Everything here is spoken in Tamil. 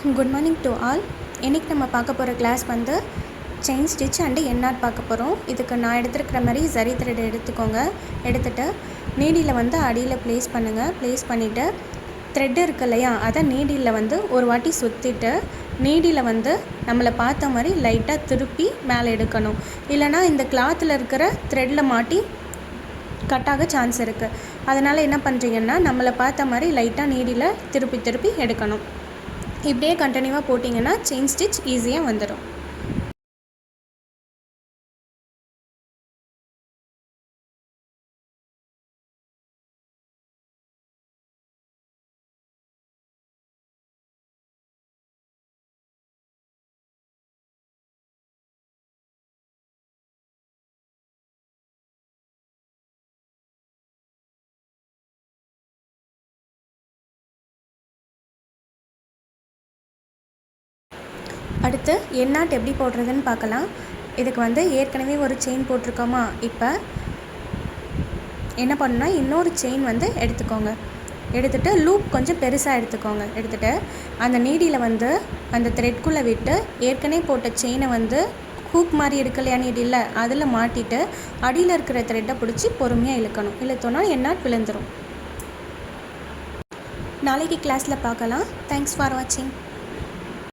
Good morning to all. இன்றைக்கி நம்ம பார்க்க போகிற கிளாஸ் வந்து செயின் ஸ்டிச் அண்டு எண்ணாட் பார்க்க போகிறோம். இதுக்கு நான் எடுத்துருக்கிற மாதிரி சரி த்ரெட் எடுத்துக்கோங்க. எடுத்துகிட்டு நீடியில் வந்து அடியில் ப்ளேஸ் பண்ணுங்கள். ப்ளேஸ் பண்ணிவிட்டு த்ரெட் இருக்கு இல்லையா, அதை நீடியில் வந்து ஒரு வாட்டி சுற்றிட்டு நீடியில் வந்து நம்மளை பார்த்த மாதிரி லைட்டாக திருப்பி மேலே எடுக்கணும். இல்லைனா இந்த கிளாத்தில் இருக்கிற த்ரெட்டில் மாட்டி கட்டாக சான்ஸ் இருக்குது. அதனால் என்ன பண்ணுறீங்கன்னா நம்மளை பார்த்த மாதிரி லைட்டாக நீடியில் திருப்பி திருப்பி எடுக்கணும். இப்படியே கண்டினியூவாக போட்டிங்கன்னா செயின் ஸ்டிச் ஈஸியாக வந்துடும். அடுத்து எண்ணாட் எப்படி போடுறதுன்னு பார்க்கலாம். இதுக்கு வந்து ஏற்கனவே ஒரு செயின் போட்டிருக்கோமா, இப்போ என்ன பண்ணணும்னா இன்னொரு செயின் வந்து எடுத்துக்கோங்க. எடுத்துகிட்டு லூப் கொஞ்சம் பெருசாக எடுத்துக்கோங்க. எடுத்துகிட்டு அந்த நீடியில் வந்து அந்த த்ரெட்குள்ளே விட்டு ஏற்கனவே போட்ட செயினை வந்து ஹூக் மாதிரி இருக்கலையா நீடியில், அதில் மாட்டிட்டு அடியில் இருக்கிற த்ரெட்டை பிடிச்சி பொறுமையாக இழுக்கணும். இழுத்தோன்னா எண்ணாட் விழுந்துடும். நாளைக்கு கிளாஸில் பார்க்கலாம். தேங்க்ஸ் ஃபார் வாட்சிங்.